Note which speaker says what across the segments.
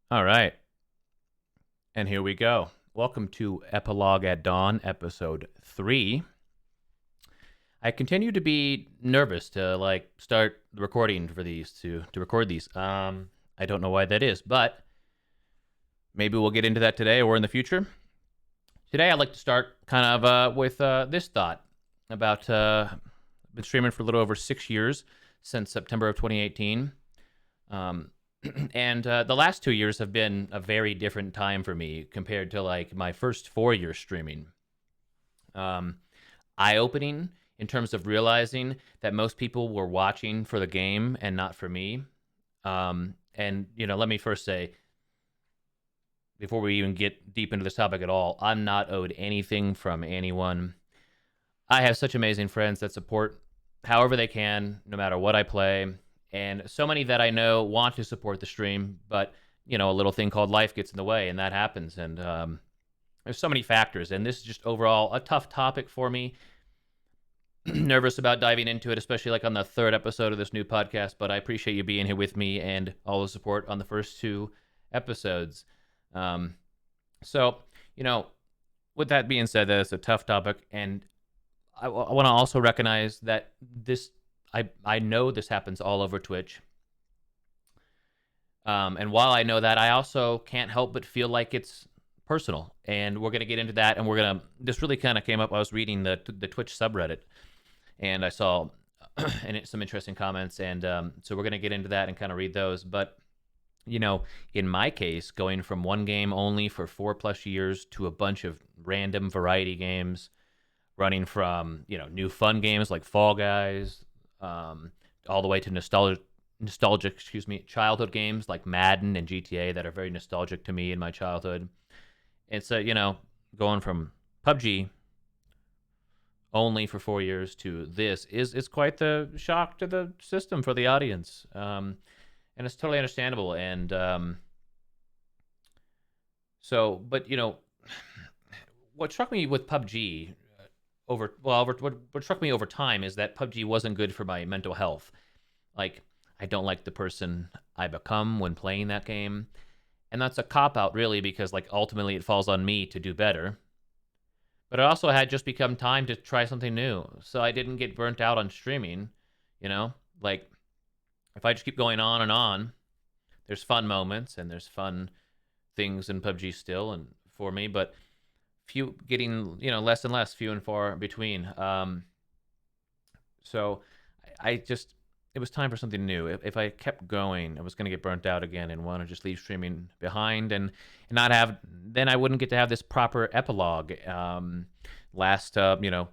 Speaker 1: All right. And here we go. Welcome to Epilogue at Dawn, episode 3. I continue to be nervous to start the recording for these to record these. I don't know why that is, but maybe we'll get into that today or in the future. Today I'd like to start kind of with this thought about I've been streaming for a little over 6 years since September of 2018. Um, and the last 2 years have been a very different time for me compared to like my first 4 years streaming. Um, Eye opening in terms of realizing that most people were watching for the game and not for me. And let me first say, before we even get deep into this topic at all, I'm not owed anything from anyone. I have such amazing friends that support however they can, no matter what I play, and so many that I know want to support the stream, but a little thing called life gets in the way, and that happens. And there's so many factors, and this is just overall a tough topic for me. Nervous about diving into it, especially like on the third episode of this new podcast. But I appreciate you being here with me and all the support on the first 2 episodes. Um, so, with that being said, that it's a tough topic, and I want to also recognize that I know this happens all over Twitch. And while I know that, I also can't help but feel like it's personal. And we're going to get into that. And this really kind of came up. I was reading the Twitch subreddit, and I saw some interesting comments. And so we're going to get into that and kind of read those. But, in my case, going from one game only for 4+ years to a bunch of random variety games, running from, new fun games like Fall Guys, all the way to nostalgic, childhood games like Madden and GTA that are very nostalgic to me in my childhood. And so, going from PUBG only for 4 years to this is quite the shock to the system for the audience. And it's totally understandable. And but what struck me with PUBG what struck me over time is that PUBG wasn't good for my mental health. Like, I don't like the person I become when playing that game. And that's a cop out, really, because like ultimately it falls on me to do better. But it also had just become time to try something new. So I didn't get burnt out on streaming, Like, if I just keep going on and on, there's fun moments and there's fun things in PUBG still and for me, but few getting less and less, few and far between. So I just it was time for something new. If I kept going, I was going to get burnt out again and want to just leave streaming behind and not have. Then I wouldn't get to have this proper epilogue. Last I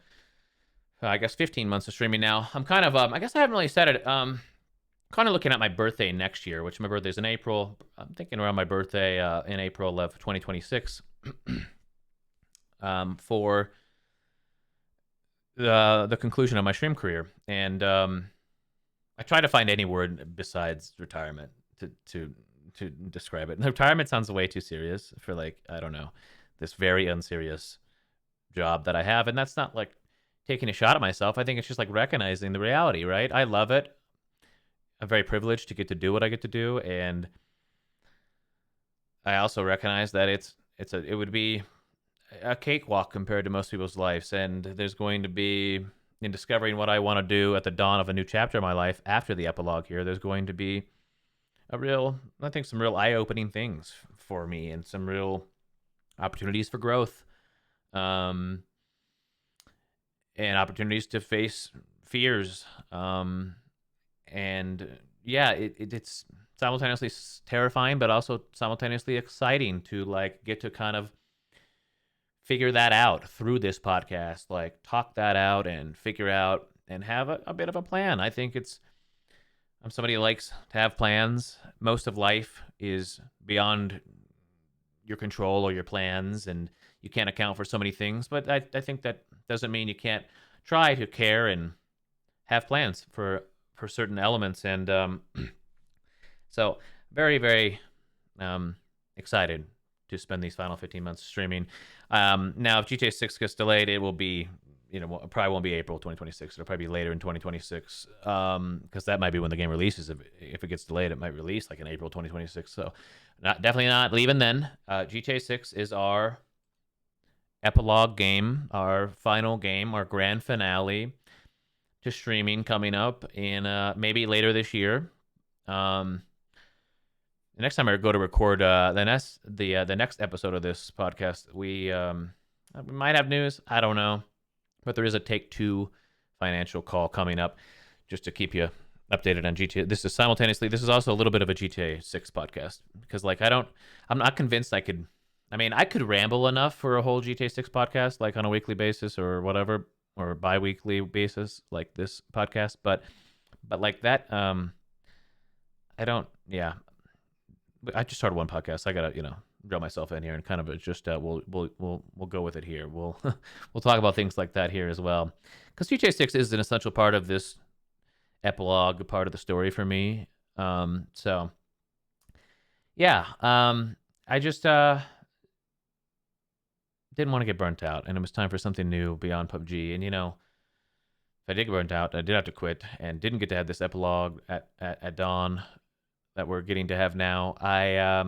Speaker 1: guess 15 months of streaming now. I'm kind of I guess I haven't really said it. Kind of looking at my birthday next year, which my birthday's in April. I'm thinking around my birthday in April of 2026. For the conclusion of my stream career, and I try to find any word besides retirement to describe it. And retirement sounds way too serious for I don't know, this very unserious job that I have, and that's not like taking a shot at myself. I think it's just like recognizing the reality, right? I love it. I'm very privileged to get to do what I get to do, and I also recognize that it would be a cakewalk compared to most people's lives. And there's going to be, in discovering what I want to do at the dawn of a new chapter of my life after the epilogue here, there's going to be some real eye-opening things for me and some real opportunities for growth, and opportunities to face fears. And yeah, it's simultaneously terrifying, but also simultaneously exciting to get to kind of figure that out through this podcast, talk that out and figure out and have a bit of a plan. I think I'm somebody who likes to have plans. Most of life is beyond your control or your plans, and you can't account for so many things. But I think that doesn't mean you can't try to care and have plans for certain elements. And so very, very excited to spend these final 15 months streaming. Now, if GTA 6 gets delayed, it will be probably won't be April 2026. It'll probably be later in 2026, because that might be when the game releases. If it gets delayed, it might release like in April 2026. So, definitely not leaving then. GTA 6 is our epilogue game, our final game, our grand finale to streaming coming up in maybe later this year. The next time I go to record the next episode of this podcast, we might have news. I don't know, but there is a Take-Two financial call coming up, just to keep you updated on GTA. This is also a little bit of a GTA 6 podcast, because I'm not convinced I could ramble enough for a whole GTA 6 podcast, like on a weekly basis or whatever, or bi-weekly basis, like this podcast, but like that, I just started one podcast. I gotta, drill myself in here and kind of just we'll go with it here. We'll we'll talk about things like that here as well, because GTA 6 is an essential part of this epilogue, part of the story for me. So yeah, I just didn't want to get burnt out, and it was time for something new beyond PUBG. And if I did get burnt out, I did have to quit and didn't get to have this epilogue at dawn that we're getting to have now. I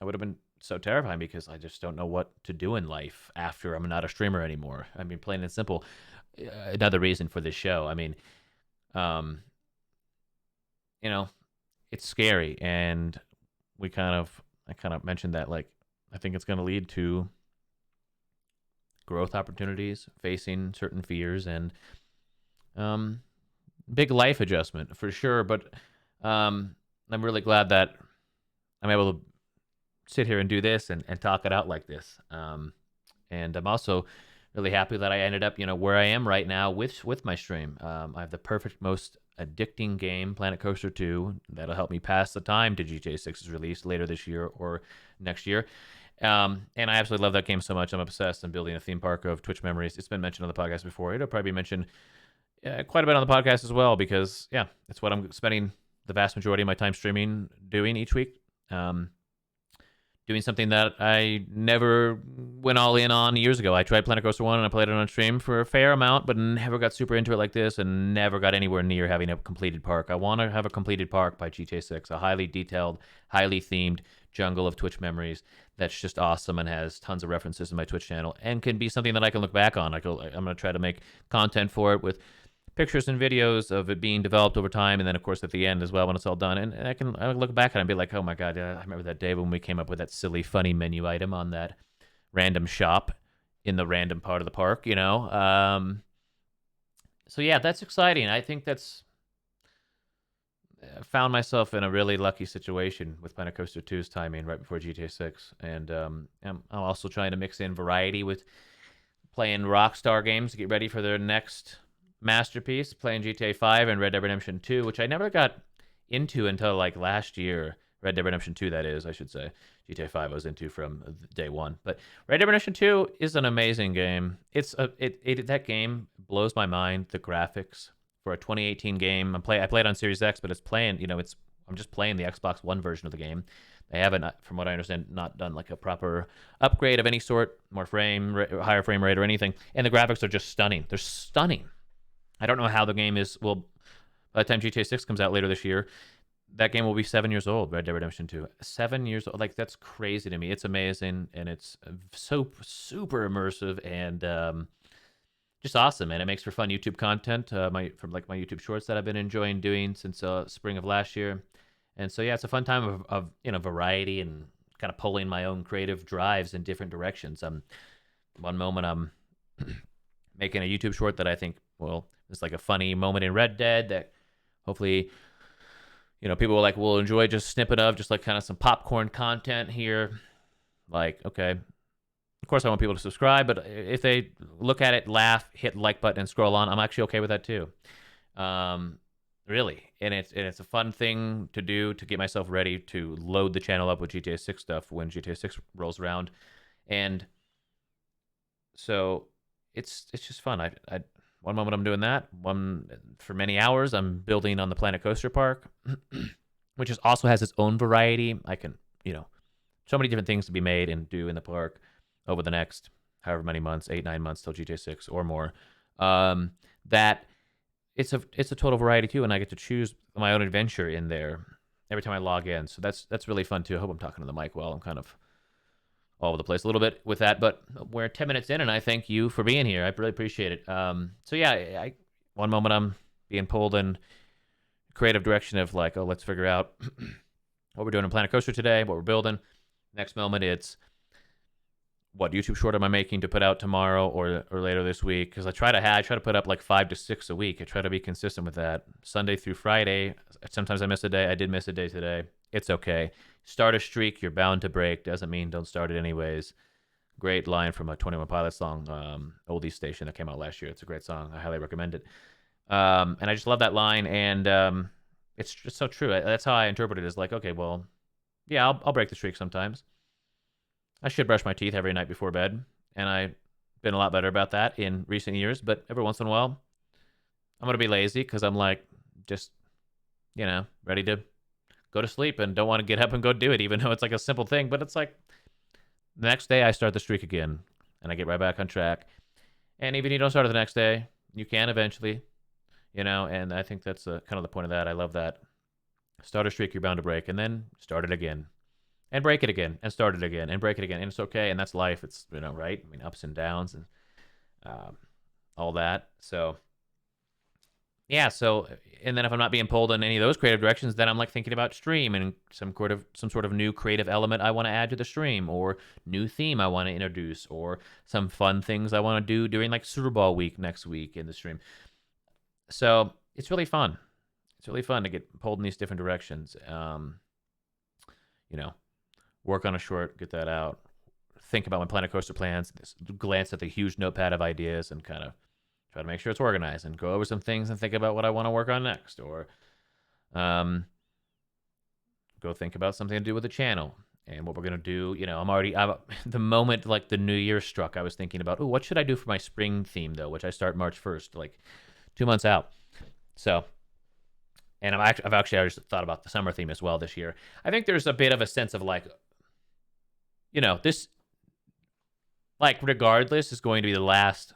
Speaker 1: would have been so terrifying, because I just don't know what to do in life after I'm not a streamer anymore. I mean, plain and simple. Another reason for this show. I mean, it's scary, and I kind of mentioned that, like, I think it's going to lead to growth opportunities, facing certain fears, and big life adjustment for sure. But I'm really glad that I'm able to sit here and do this and talk it out like this. And I'm also really happy that I ended up, where I am right now with my stream. I have the perfect, most addicting game, Planet Coaster 2, that'll help me pass the time to GTA 6's release later this year or next year. And I absolutely love that game so much. I'm obsessed. I'm building a theme park of Twitch memories. It's been mentioned on the podcast before. It'll probably be mentioned quite a bit on the podcast as well, because, yeah, it's what I'm spending the vast majority of my time streaming doing each week. Doing something that I never went all in on years ago. I tried Planet Coaster 1 and I played it on stream for a fair amount, but never got super into it like this, and never got anywhere near having a completed park. I want to have a completed park by GTA 6, a highly detailed, highly themed jungle of Twitch memories that's just awesome and has tons of references in my Twitch channel, and can be something that I can look back on. I'm going to try to make content for it with pictures and videos of it being developed over time, and then of course at the end as well when it's all done, and I look back at it and be like, oh my god, I remember that day when we came up with that silly funny menu item on that random shop in the random part of the park. So yeah, that's exciting. I think that's found myself in a really lucky situation with Planet Coaster 2's timing right before GTA 6, and I'm also trying to mix in variety with playing Rockstar games to get ready for their next masterpiece, playing GTA 5 and Red Dead Redemption 2, which I never got into until like last year. Red Dead Redemption 2, that is, I should say. GTA 5 I was into from day one. But Red Dead Redemption 2 is an amazing game. That game blows my mind, the graphics for a 2018 game. I played on Series X, but it's playing, I'm just playing the Xbox One version of the game. They haven't, from what I understand, not done like a proper upgrade of any sort, higher frame rate or anything. And the graphics are just stunning. They're stunning. I don't know how the game is. Well, by the time GTA 6 comes out later this year, that game will be 7 years old. Red Dead Redemption 2, 7 years old. Like, that's crazy to me. It's amazing, and it's so super immersive and just awesome. And it makes for fun YouTube content. From my YouTube shorts that I've been enjoying doing since spring of last year. And so yeah, it's a fun time of variety and kind of pulling my own creative drives in different directions. One moment I'm making a YouTube short that I think, well, it's like a funny moment in Red Dead that hopefully, people will enjoy just a snippet of, just like kind of some popcorn content here. Like, okay, of course I want people to subscribe, but if they look at it, laugh, hit the like button, and scroll on, I'm actually okay with that too. Really, and it's a fun thing to do to get myself ready to load the channel up with GTA 6 stuff when GTA 6 rolls around, and so it's just fun. I one moment I'm doing that. One, for many hours, I'm building on the Planet Coaster Park, which also has its own variety. I can, so many different things to be made and do in the park over the next however many months, 8-9 months till GTA 6 or more. That it's a total variety too, and I get to choose my own adventure in there every time I log in. So that's really fun too. I hope I'm talking to the mic well. I'm kind of all over the place a little bit with that, but we're 10 minutes in, and I thank you for being here. I really appreciate it. So yeah, one moment I'm being pulled in creative direction of like, oh, let's figure out what we're doing in Planet Coaster today, what we're building. Next moment, it's what YouTube short am I making to put out tomorrow or later this week? Because I try to put up like 5 to 6 a week. I try to be consistent with that, Sunday through Friday. Sometimes I miss a day. I did miss a day today. It's okay. Start a streak, you're bound to break. Doesn't mean don't start it anyways. Great line from a 21 Pilots song, Oldies Station, that came out last year. It's a great song. I highly recommend it. And I just love that line, and it's just so true. That's how I interpret it. Is like, okay, well, yeah, I'll break the streak sometimes. I should brush my teeth every night before bed, and I've been a lot better about that in recent years. But every once in a while, I'm gonna be lazy because I'm like, just ready to go to sleep and don't want to get up and go do it, even though it's like a simple thing. But it's like the next day I start the streak again, and I get right back on track. And even if you don't start it the next day, you can eventually, And I think that's kind of the point of that. I love that. Start a streak, you're bound to break, and then start it again. And break it again, and start it again, and break it again, and it's okay, and that's life. It's right. I mean, ups and downs, and all that. So, yeah. So, and then if I'm not being pulled in any of those creative directions, then I'm like thinking about stream and some sort of new creative element I want to add to the stream, or new theme I want to introduce, or some fun things I want to do during like Super Bowl week next week in the stream. So it's really fun. It's really fun to get pulled in these different directions. Work on a short, get that out, think about my Planet Coaster plans, glance at the huge notepad of ideas, and kind of try to make sure it's organized, and go over some things and think about what I want to work on next, or go think about something to do with the channel and what we're going to do. I'm the moment like the new year struck, I was thinking about, what should I do for my spring theme though, which I start March 1st, like 2 months out. So, and I've actually already thought about the summer theme as well this year. I think there's a bit of a sense of like, this, like, regardless, is going to be the last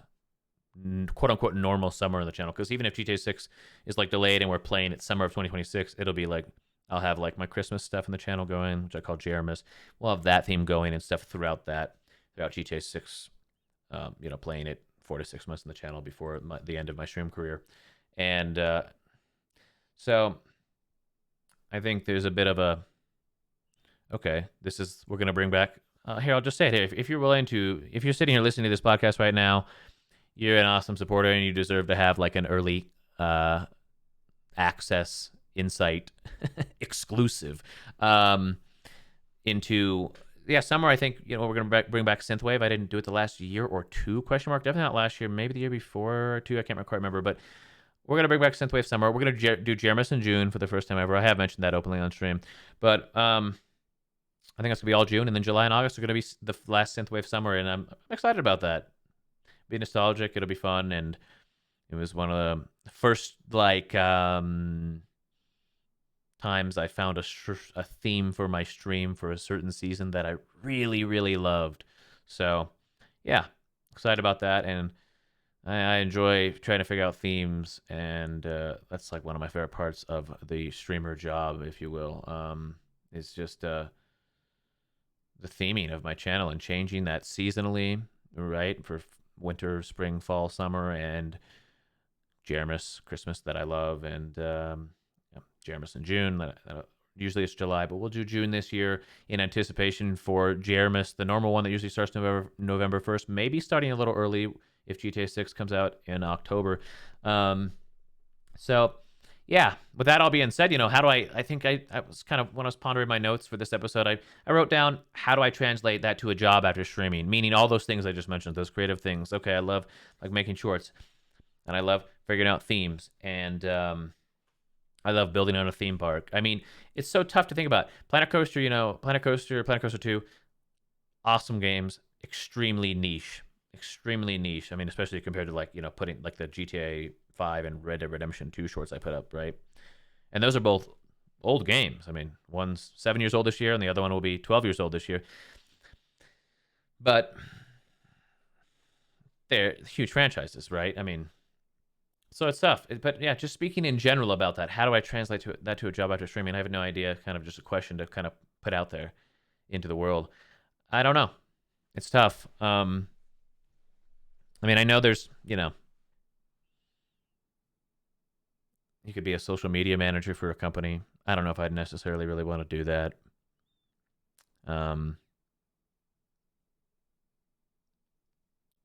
Speaker 1: quote unquote normal summer on the channel. Because even if GTA 6 is like delayed and we're playing it summer of 2026, it'll be like, I'll have like my Christmas stuff in the channel going, which I call Jeremy's. We'll have that theme going and stuff throughout GTA 6, playing it 4 to 6 months in the channel before the end of my stream career. And so I think there's a bit of a, okay, we're going to bring back, here, I'll just say it here. If you're sitting here listening to this podcast right now, you're an awesome supporter and you deserve to have like an early access insight exclusive into summer. I think we're gonna bring back synthwave. I didn't do it the last year or two, definitely not last year, maybe the year before or two, I can't quite remember. But we're gonna bring back synthwave summer. We're gonna do Jeremy's in June for the first time ever. I have mentioned that openly on stream, but I think that's gonna be all June, and then July and August are gonna be the last synthwave summer, and I'm excited about that. Be nostalgic, it'll be fun, and it was one of the first times I found a theme for my stream for a certain season that I really, really loved. So yeah, excited about that, and I enjoy trying to figure out themes, and that's like one of my favorite parts of the streamer job, if you will. It's just the theming of my channel and changing that seasonally, right? For winter, spring, fall, summer, and Jeremy's Christmas that I love, and Jeremy's in June. Usually it's July, but we'll do June this year in anticipation for Jeremy's, the normal one that usually starts November 1st, maybe starting a little early if GTA 6 comes out in October. So yeah, with that all being said, how do I think I was kind of, when I was pondering my notes for this episode, I wrote down, how do I translate that to a job after streaming? Meaning all those things I just mentioned, those creative things. Okay, I love like making shorts, and I love figuring out themes, and I love building on a theme park. I mean, it's so tough to think about. Planet Coaster, Planet Coaster 2, awesome games, extremely niche. I mean, especially compared to like, putting like the GTA 5 and Red Dead Redemption 2 shorts I put up, right? And those are both old games. I mean, one's 7 years old this year, and the other one will be 12 years old this year. But they're huge franchises, right? I mean, so it's tough. But yeah, just speaking in general about that, how do I translate that to a job after streaming? I have no idea. Kind of just a question to kind of put out there into the world. I don't know. It's tough. I mean, I know there's, you could be a social media manager for a company. I don't know if I'd necessarily really want to do that. Um,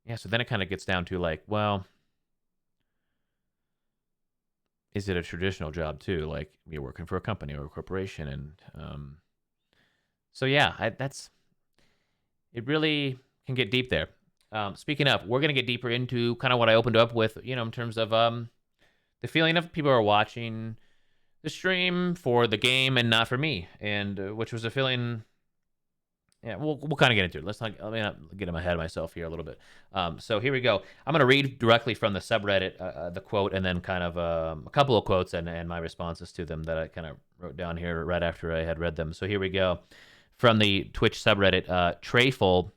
Speaker 1: yeah, so then it kind of gets down to like, well, is it a traditional job too? Like you're working for a company or a corporation, and so yeah, it really can get deep there. Speaking of, we're gonna get deeper into kind of what I opened up with, in terms of the feeling of people are watching the stream for the game and not for me, and which was a feeling. Yeah, we'll kind of get into it. Let me not get in my head of myself here a little bit. So here we go. I'm going to read directly from the subreddit, the quote, and then kind of a couple of quotes and my responses to them that I kind of wrote down here right after I had read them. So here we go. From the Twitch subreddit, Trayful,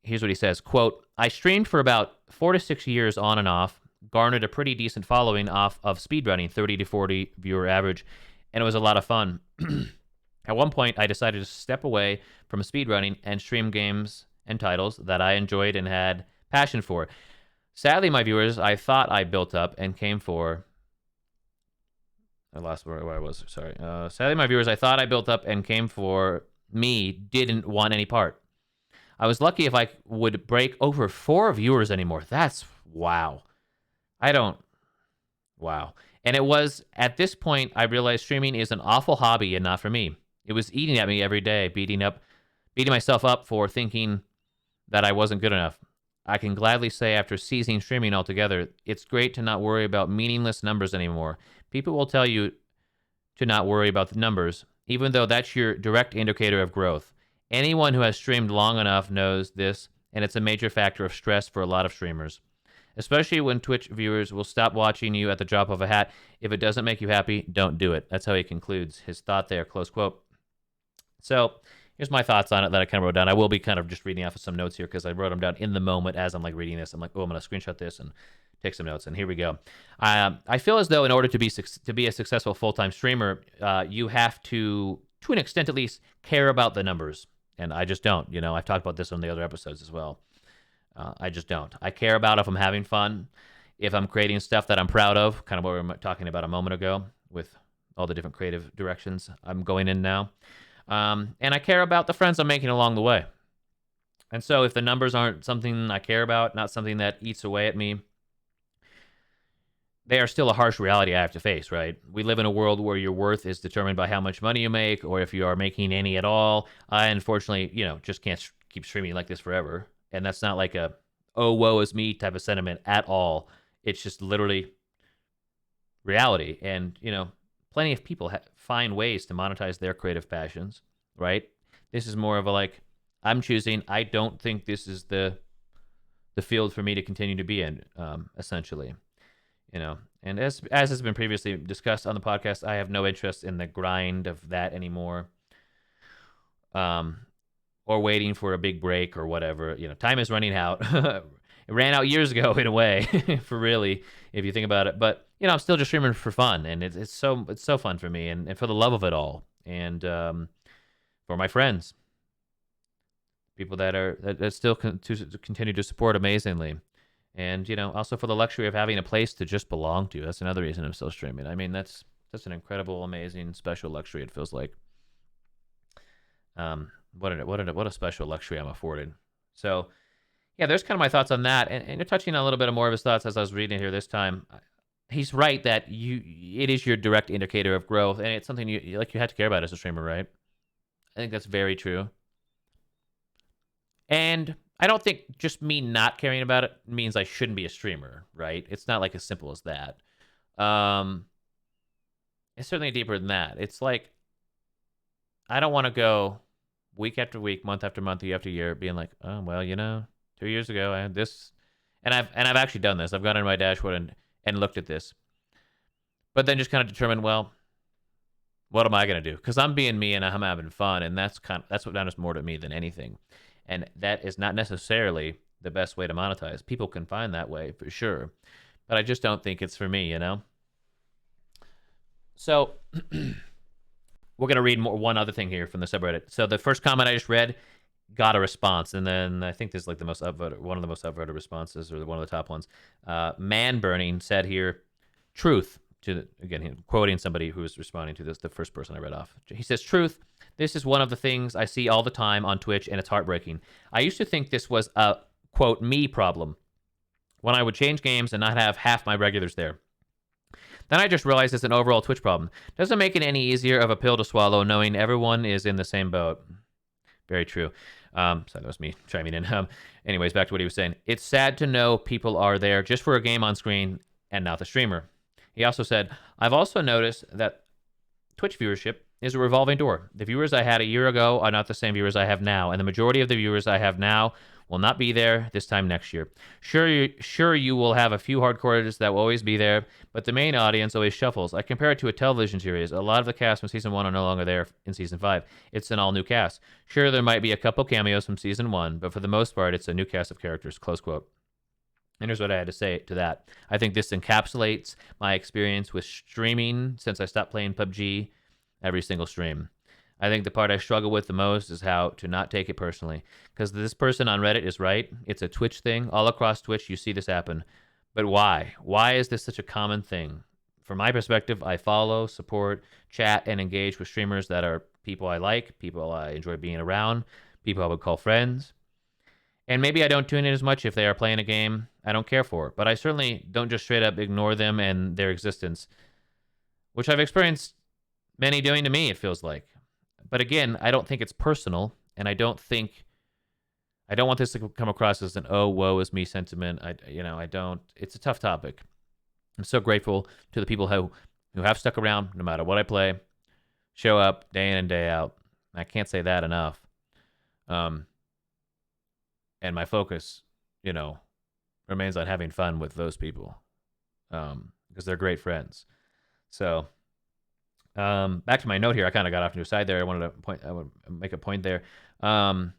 Speaker 1: here's what he says, quote, I streamed for about 4 to 6 years on and off, garnered a pretty decent following off of speedrunning, 30 to 40 viewer average, and it was a lot of fun. At one point, I decided to step away from speedrunning and stream games and titles that I enjoyed and had passion for. Sadly, my viewers, I thought I built up and came for... I lost where I was, sorry. Sadly, my viewers, I thought I built up and came for me didn't want any part. I was lucky if I would break over 4 viewers anymore. That's... wow. Wow. And it was at this point I realized streaming is an awful hobby and not for me. It was eating at me every day, beating myself up for thinking that I wasn't good enough. I can gladly say after ceasing streaming altogether, it's great to not worry about meaningless numbers anymore. People will tell you to not worry about the numbers, even though that's your direct indicator of growth. Anyone who has streamed long enough knows this, and it's a major factor of stress for a lot of streamers. Especially when Twitch viewers will stop watching you at the drop of a hat. If it doesn't make you happy, don't do it. That's how he concludes his thought there, close quote. So here's my thoughts on it that I kind of wrote down. I will be kind of just reading off of some notes here because I wrote them down in the moment as I'm like reading this. I'm like, oh, I'm going to screenshot this and take some notes. And here we go. I feel as though in order to be a successful full-time streamer, you have to an extent at least, care about the numbers. And I just don't. I've talked about this on the other episodes as well. I just don't. I care about if I'm having fun, if I'm creating stuff that I'm proud of, kind of what we were talking about a moment ago with all the different creative directions I'm going in now. And I care about the friends I'm making along the way. And so if the numbers aren't something I care about, not something that eats away at me, they are still a harsh reality I have to face, right? We live in a world where your worth is determined by how much money you make or if you are making any at all. I, unfortunately, just can't keep streaming like this forever. And that's not like a, oh, woe is me type of sentiment at all. It's just literally reality. And, plenty of people find ways to monetize their creative passions, right? This is more of a like, I'm choosing, I don't think this is the field for me to continue to be in, essentially. And as has been previously discussed on the podcast, I have no interest in the grind of that anymore. Or waiting for a big break or whatever. Time is running out. It ran out years ago in a way, for really, if you think about it. But I'm still just streaming for fun, and it's so fun for me, and for the love of it all, and for my friends, people that still continue to support amazingly, and also for the luxury of having a place to just belong to. That's another reason I'm still streaming. I mean, that's an incredible, amazing, special luxury. It feels like. What a special luxury I'm afforded. So, yeah, there's kind of my thoughts on that, and you're touching on a little bit more of his thoughts as I was reading it here this time. He's right that it is your direct indicator of growth, and it's something you have to care about as a streamer, right? I think that's very true. And I don't think just me not caring about it means I shouldn't be a streamer, right? It's not like as simple as that. It's certainly deeper than that. It's like I don't want to go week after week, month after month, year after year, being like, oh well, 2 years ago I had this, and I've actually done this. I've gone into my dashboard and looked at this, but then just kind of determined, well, what am I gonna do? Because I'm being me and I'm having fun, and that's what matters more to me than anything, and that is not necessarily the best way to monetize. People can find that way for sure, but I just don't think it's for me, you know? So we're going to read one other thing here from the subreddit. So the first comment I just read got a response, and then I think this is like the most upvoted, one of the most upvoted responses, or one of the top ones. Man Burning said here, truth, to again, quoting somebody who was responding to this, the first person I read off. He says, truth, this is one of the things I see all the time on Twitch, and it's heartbreaking. I used to think this was a, quote, me problem, when I would change games and not have half my regulars there. Then I just realized it's an overall Twitch problem. Doesn't make it any easier of a pill to swallow knowing everyone is in the same boat. Very true. Sorry, that was me chiming in. Anyways, back to what he was saying. It's sad to know people are there just for a game on screen and not the streamer. He also said, I've also noticed that Twitch viewership is a revolving door. The viewers I had a year ago are not the same viewers I have now, and the majority of the viewers I have now will not be there this time next year. Sure, you will have a few hardcores that will always be there, but the main audience always shuffles. I compare it to a television series. A lot of the cast from Season 1 are no longer there in Season 5. It's an all-new cast. Sure, there might be a couple cameos from Season 1, but for the most part, it's a new cast of characters, close quote. And here's what I had to say to that. I think this encapsulates my experience with streaming since I stopped playing PUBG every single stream. I think the part I struggle with the most is how to not take it personally. Because this person on Reddit is right. It's a Twitch thing. All across Twitch, you see this happen. But why? Why is this such a common thing? From my perspective, I follow, support, chat, and engage with streamers that are people I like, people I enjoy being around, people I would call friends. And maybe I don't tune in as much if they are playing a game I don't care for. But I certainly don't just straight up ignore them and their existence, which I've experienced many doing to me, it feels like. But again, I don't think it's personal, and I don't want this to come across as an "oh, woe is me" sentiment. I don't. It's a tough topic. I'm so grateful to the people who have stuck around, no matter what I play, show up day in and day out. I can't say that enough. And my focus, remains on having fun with those people, because they're great friends. So. Back to my note here. I kind of got off to a side there. I want to make a point there. But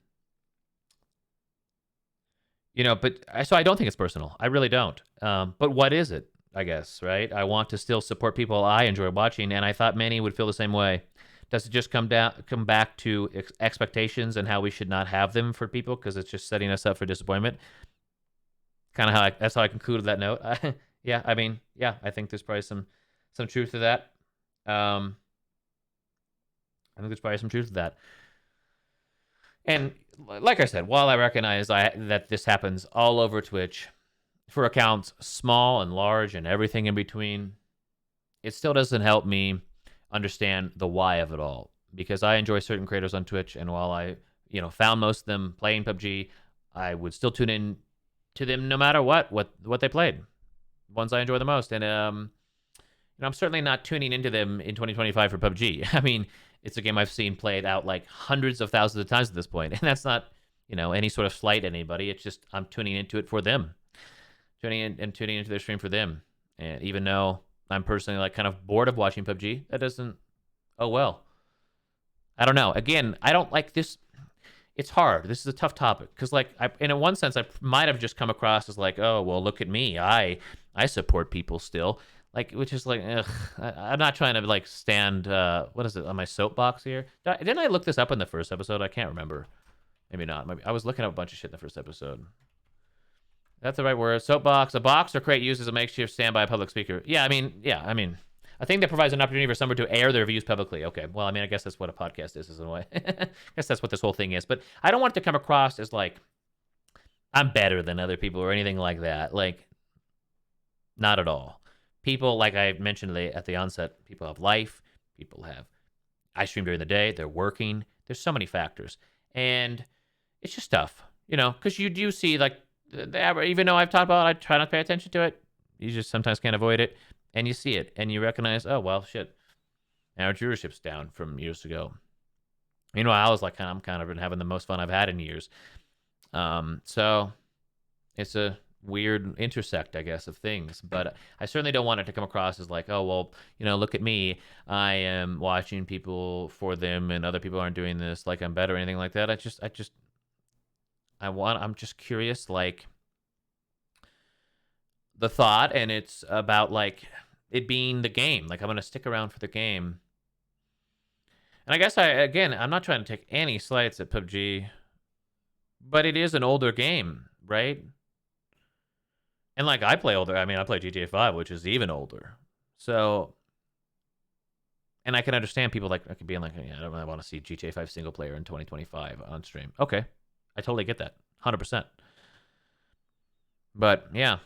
Speaker 1: so I don't think it's personal. I really don't. But what is it? I guess, right? I want to still support people I enjoy watching, and I thought many would feel the same way. Does it just come back to expectations and how we should not have them for people because it's just setting us up for disappointment? Kind of that's how I concluded that note. I think there's probably some truth to that. I think there's probably some truth to that. And like I said, while I recognize that this happens all over Twitch for accounts small and large and everything in between, it still doesn't help me understand the why of it all. Because I enjoy certain creators on Twitch, and while I, found most of them playing PUBG, I would still tune in to them no matter what they played. The ones I enjoy the most. And I'm certainly not tuning into them in 2025 for PUBG. I mean, it's a game I've seen played out like hundreds of thousands of times at this point, and that's not, any sort of slight at anybody. It's just I'm tuning into it for them, tuning into their stream for them. And even though I'm personally like kind of bored of watching PUBG, that doesn't. Oh well. I don't know. Again, I don't like this. It's hard. This is a tough topic because, in one sense, I might have just come across as like, oh well, look at me. I support people still. Which is ugh. I'm not trying to stand, what is it, on my soapbox here? Didn't I look this up in the first episode? I can't remember. Maybe not. I was looking up a bunch of shit in the first episode. That's the right word. Soapbox. A box or crate used as a makeshift standby public speaker. I think that provides an opportunity for someone to air their views publicly. Okay, well, I guess that's what a podcast is in a way. I guess that's what this whole thing is. But I don't want it to come across as I'm better than other people or anything like that. Not at all. People, like I mentioned at the onset, people have life. I stream during the day. They're working. There's so many factors. And it's just tough, because you do see, even though I've talked about it, I try not to pay attention to it. You just sometimes can't avoid it. And you see it. And you recognize, oh, well, shit. Our viewership's down from years ago. Meanwhile, I was I'm kind of been having the most fun I've had in years. So it's a weird intersect, I guess, of things. But I certainly don't want it to come across as oh, well, look at me. I am watching people for them and other people aren't doing this. I'm better or anything like that. I'm just curious, like the thought, and it's about like it being the game. Like I'm gonna stick around for the game. And I guess I'm not trying to take any slights at PUBG, but it is an older game, right? And like I play older. I mean, I play GTA 5, which is even older. So, and I can understand people like being like, yeah, I don't really want to see GTA 5 single player in 2025 on stream. Okay, I totally get that, 100%. But yeah,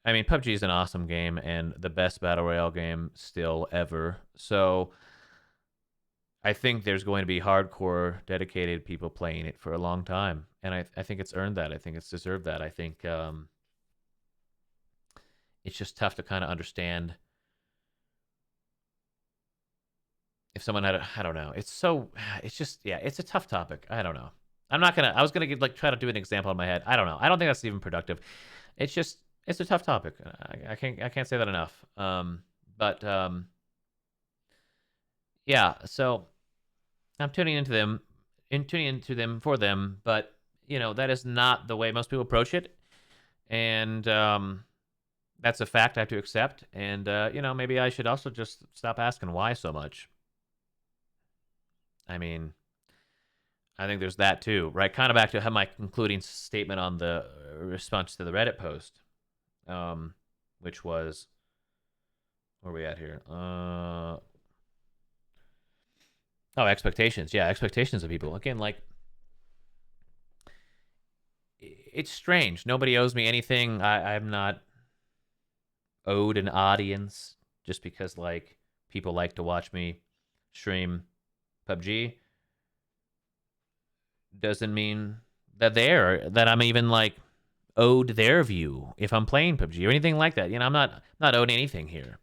Speaker 1: I mean, PUBG is an awesome game and the best battle royale game still ever. So I think there's going to be hardcore, dedicated people playing it for a long time, and I think it's earned that. I think it's deserved that. I think it's just tough to kind of understand if someone had I don't know. It's just yeah, it's a tough topic. I don't know. I was gonna get, like try to do an example in my head. I don't know. I don't think that's even productive. It's just it's a tough topic. I can't say that enough. But yeah. So I'm tuning into them for them, but that is not the way most people approach it, and that's a fact I have to accept. And maybe I should also just stop asking why so much. I mean, I think there's that too, right? Kind of back to my concluding statement on the response to the Reddit post, which was, where are we at here? Oh, expectations. Yeah, expectations of people. Again, like, it's strange. Nobody owes me anything. I'm not owed an audience just because, like, people like to watch me stream PUBG. Doesn't mean that I'm even, like, owed their view if I'm playing PUBG or anything like that. I'm not owed anything here.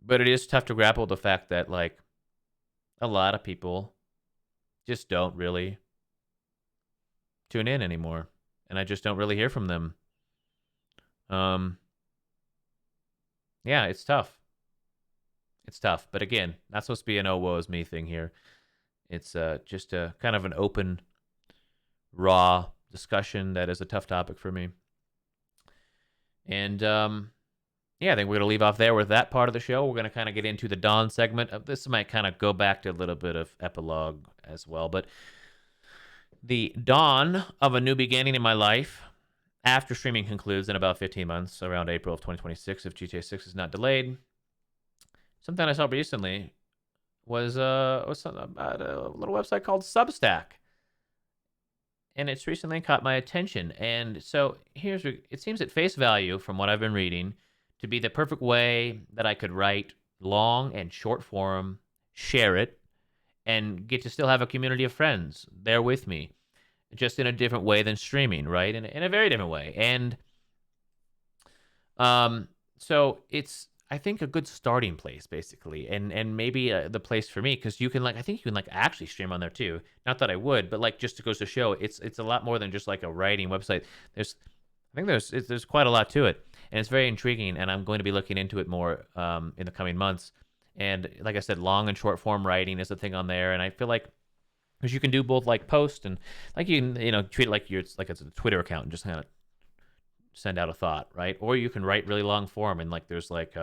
Speaker 1: But it is tough to grapple with the fact that, like, a lot of people just don't really tune in anymore, and I just don't really hear from them. Yeah, it's tough. It's tough, but again, not supposed to be an "oh woe is me" thing here. It's just a kind of an open, raw discussion that is a tough topic for me. And yeah, I think we're gonna leave off there with that part of the show. We're gonna kind of get into the Dawn segment. This might kind of go back to a little bit of epilogue as well, but the dawn of a new beginning in my life after streaming concludes in about 15 months, around April of 2026, if GTA 6 is not delayed. Something I saw recently was something about a little website called Substack, and it's recently caught my attention. And so it seems at face value, from what I've been reading, to be the perfect way that I could write long and short form, share it, and get to still have a community of friends there with me, just in a different way than streaming, right? In a very different way. And so it's, I think, a good starting place, basically, and maybe the place for me, because I think you can, like, actually stream on there too. Not that I would, but, like, just to goes to show, it's a lot more than just like a writing website. There's quite a lot to it, and it's very intriguing, and I'm going to be looking into it more in the coming months. And like I said, long and short form writing is a thing on there, and I feel like, because you can do both, like, post and, like, you can treat it like it's a Twitter account and just kind of send out a thought, right? Or you can write really long form, and, like, there's, like,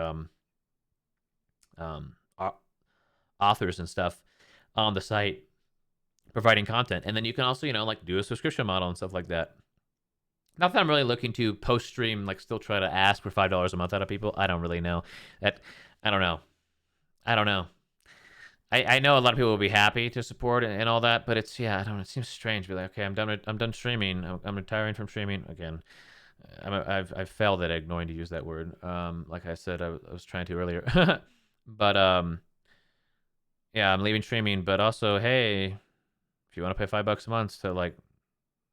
Speaker 1: authors and stuff on the site providing content, and then you can also like, do a subscription model and stuff like that. Not that I'm really looking to post stream, like, still try to ask for $5 a month out of people. I don't really know that. I don't know. I know a lot of people will be happy to support and all that, but it's, yeah, I don't know. It seems strange to be like, okay, I'm done streaming. I'm retiring from streaming again. I've failed at ignoring to use that word. Like I said, I was trying to earlier, but yeah, I'm leaving streaming. But also, hey, if you want to pay $5 a month to, like,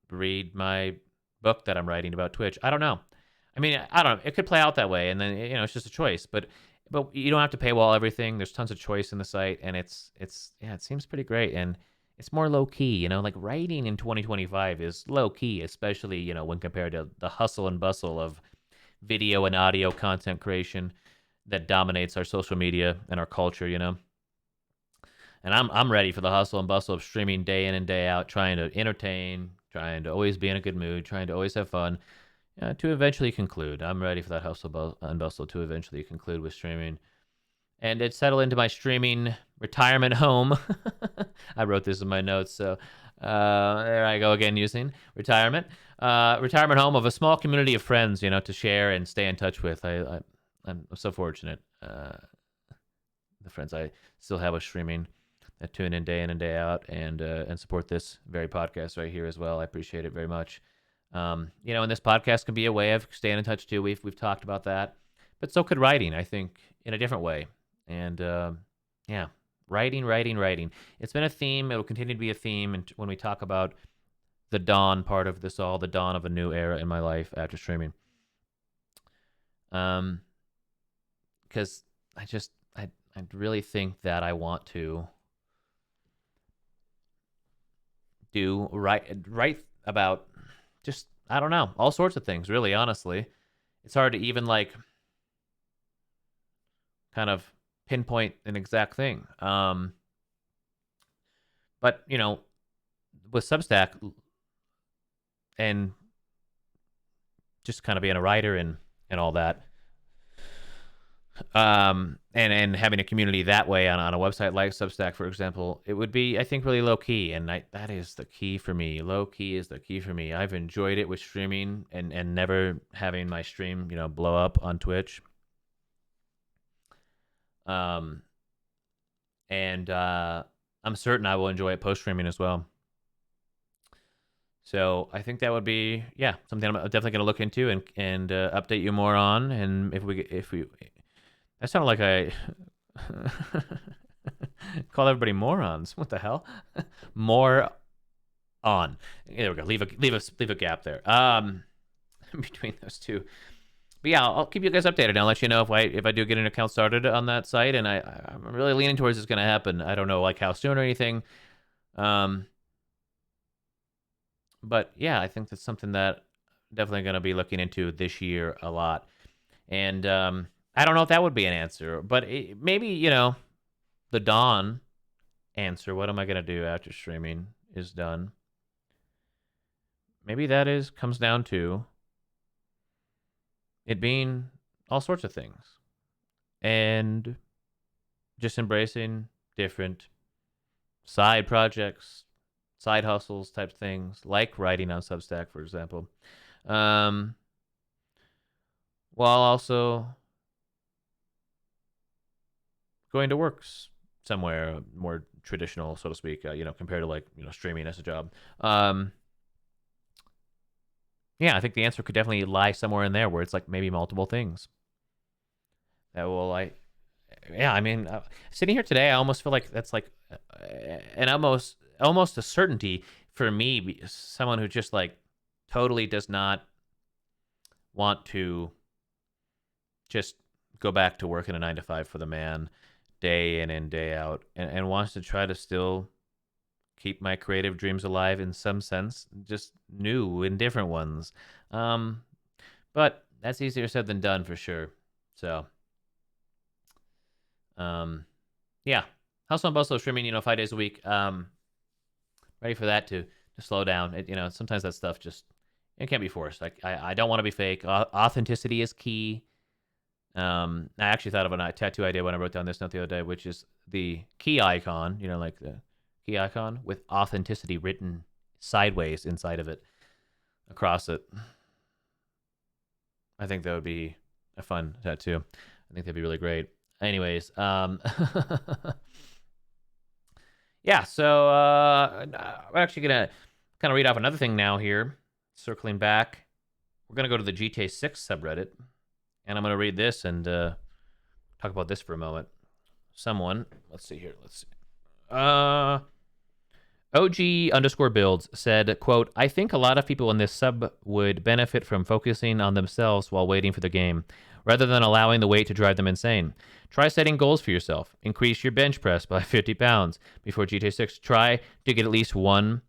Speaker 1: read my book that I'm writing about Twitch, I don't know. I mean, I don't know. It could play out that way, and then it's just a choice. But you don't have to paywall everything. There's tons of choice in the site, and it's yeah, it seems pretty great, and it's more low key. Like, writing in 2025 is low key, especially when compared to the hustle and bustle of video and audio content creation that dominates our social media and our culture. And I'm ready for the hustle and bustle of streaming day in and day out, trying to entertain, trying to always be in a good mood, trying to always have fun, to eventually conclude. I'm ready for that hustle and bustle to eventually conclude with streaming. And it settled into my streaming retirement home. I wrote this in my notes, so there I go again using retirement. Retirement home of a small community of friends, to share and stay in touch with. I'm so fortunate. The friends I still have with streaming that tune in and day out and support this very podcast right here as well. I appreciate it very much. And this podcast can be a way of staying in touch too. We've talked about that, but so could writing, I think, in a different way. And writing. It's been a theme. It will continue to be a theme. And when we talk about the dawn part of this all, the dawn of a new era in my life after streaming. Because I really think that I want to write about just, I don't know, all sorts of things, really, honestly. It's hard to even kind of pinpoint an exact thing. But with Substack and just kind of being a writer and all that, and having a community that way on a website like Substack, for example, it would be, I think, really low key, and that is the key for me. Low key is the key for me. I've enjoyed it with streaming and never having my stream, blow up on Twitch. And I'm certain I will enjoy it post streaming as well. So I think that would be, something I'm definitely going to look into and update you more on. And if we that sounded like I call everybody morons. What the hell? More on. There we go. Leave a gap there. Between those two. But yeah, I'll keep you guys updated. I'll let you know if I do get an account started on that site, and I'm really leaning towards it's going to happen. I don't know how soon or anything. But yeah, I think that's something that I'm definitely going to be looking into this year a lot. And I don't know if that would be an answer, but maybe, the dawn answer, what am I going to do after streaming is done? Maybe that comes down to it being all sorts of things and just embracing different side projects, side hustles type things, like writing on Substack, for example, while also going to work somewhere more traditional, so to speak, compared to streaming as a job. I think the answer could definitely lie somewhere in there where it's maybe multiple things that will sitting here today, I almost feel like that's an almost a certainty for me, someone who just totally does not want to just go back to working a 9-to-5 for the man day in and day out, and wants to try to still keep my creative dreams alive in some sense, just new and different ones. But that's easier said than done for sure. So, Hustle and Bustle streaming, 5 days a week. Ready for that to slow down. Sometimes that stuff it can't be forced. I don't want to be fake. Authenticity is key. I actually thought of a tattoo idea when I wrote down this note the other day, which is the key icon, the key icon with authenticity written sideways inside of it, across it. I think that would be a fun tattoo. I think that'd be really great. Anyways, so I'm actually going to kind of read off another thing now here, circling back. We're going to go to the GTA 6 subreddit, and I'm going to read this and talk about this for a moment. Let's see. OG_builds said, quote, I think a lot of people in this sub would benefit from focusing on themselves while waiting for the game, rather than allowing the wait to drive them insane. Try setting goals for yourself. Increase your bench press by 50 pounds before GTA 6. Try to get at least one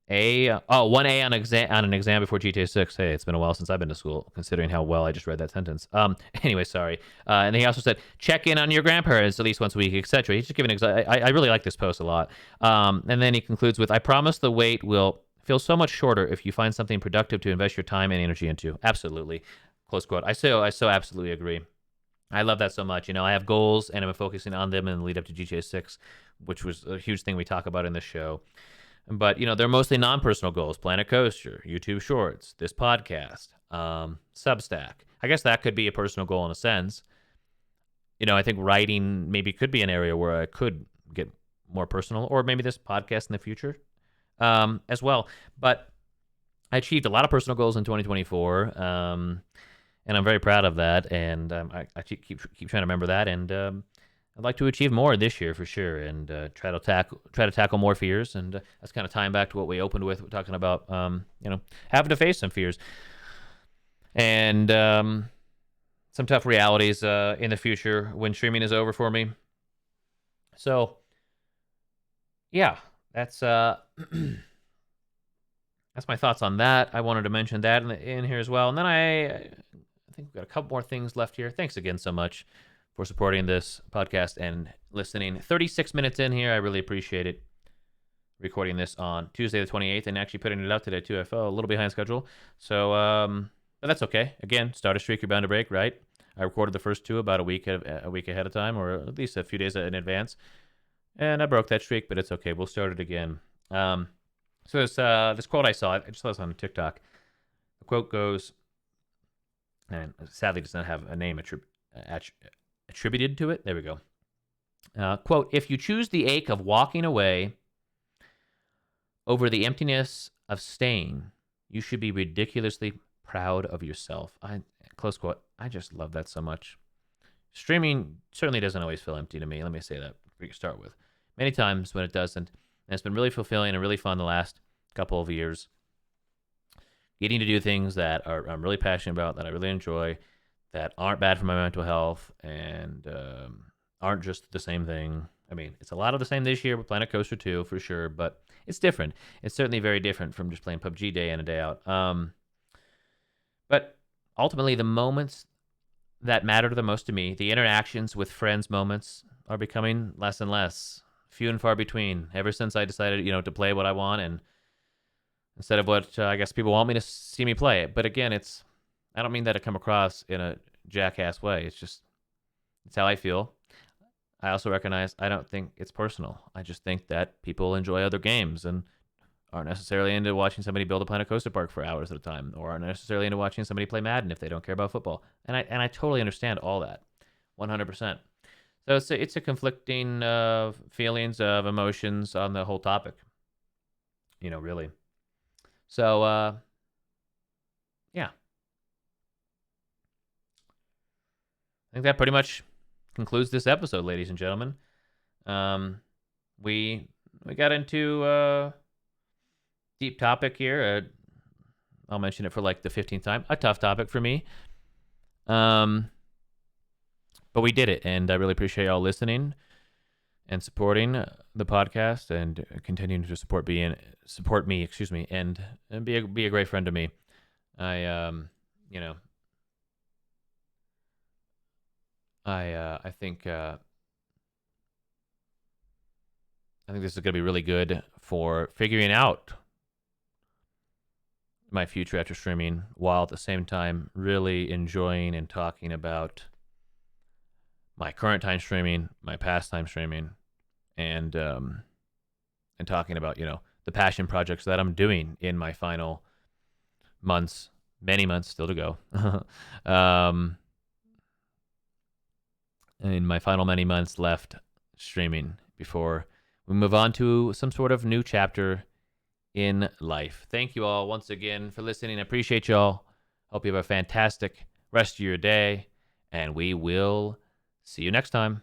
Speaker 1: 1 A on an exam before GTA 6. Hey, it's been a while since I've been to school, considering how well I just read that sentence. Anyway, sorry. And then he also said, check in on your grandparents at least once a week, etc. He's just giving I really like this post a lot. And then he concludes with, I promise the wait will feel so much shorter if you find something productive to invest your time and energy into. Absolutely. Close quote. I so absolutely agree. I love that so much. I have goals and I'm focusing on them in the lead up to GTA 6, which was a huge thing we talk about in this show. But, they're mostly non-personal goals. Planet Coaster, YouTube Shorts, this podcast, Substack. I guess that could be a personal goal in a sense. I think writing maybe could be an area where I could get more personal, or maybe this podcast in the future as well. But I achieved a lot of personal goals in 2024, and I'm very proud of that. And I keep trying to remember that. And I'd like to achieve more this year for sure, and try to tackle more fears. And that's kind of tying back to what we opened with, talking about having to face some fears and some tough realities in the future when streaming is over for me. So yeah, that's that's my thoughts on that. I wanted to mention that in here as well. And then I think we've got a couple more things left here. Thanks again so much for supporting this podcast and listening. 36 minutes in here. I really appreciate it. Recording this on Tuesday the 28th and actually putting it out today too. I fell a little behind schedule. So, but that's okay. Again, start a streak, you're bound to break, right? I recorded the first two about a week ahead of time, or at least a few days in advance. And I broke that streak, but it's okay. We'll start it again. So this quote I saw, I just saw this on TikTok. The quote goes, and sadly does not have a name attributed to it. There we go. Quote, if you choose the ache of walking away over the emptiness of staying, you should be ridiculously proud of yourself. Close quote. I just love that so much. Streaming certainly doesn't always feel empty to me. Let me say that to start with. Many times when it doesn't, and it's been really fulfilling and really fun the last couple of years. Getting to do things that I'm really passionate about, that I really enjoy, that aren't bad for my mental health, and aren't just the same thing. I mean, it's a lot of the same this year with Planet Coaster 2, for sure, but it's different. It's certainly very different from just playing PUBG day in and day out. But ultimately, the moments that matter the most to me, the interactions with friends moments, are becoming less and less, few and far between, ever since I decided, to play what I want, and instead of what I guess people want me to see me play. But again, I don't mean that to come across in a jackass way. It's how I feel. I also recognize I don't think it's personal. I just think that people enjoy other games and aren't necessarily into watching somebody build a Planet Coaster Park for hours at a time, or aren't necessarily into watching somebody play Madden if they don't care about football. And I totally understand all that, 100%. So it's a conflicting feelings of emotions on the whole topic, really. So yeah. I think that pretty much concludes this episode, ladies and gentlemen. We got into a deep topic here. I'll mention it for like the 15th time. A tough topic for me. But we did it, and I really appreciate y'all listening and supporting the podcast, and continuing to support me, and be a great friend to me. I think this is going to be really good for figuring out my future after streaming, while at the same time really enjoying and talking about my current time streaming, my past time streaming, and talking about the passion projects that I'm doing in my final months, many months still to go. In my final many months left streaming before we move on to some sort of new chapter in life. Thank you all once again for listening. I appreciate y'all. Hope you have a fantastic rest of your day, and we will see you next time.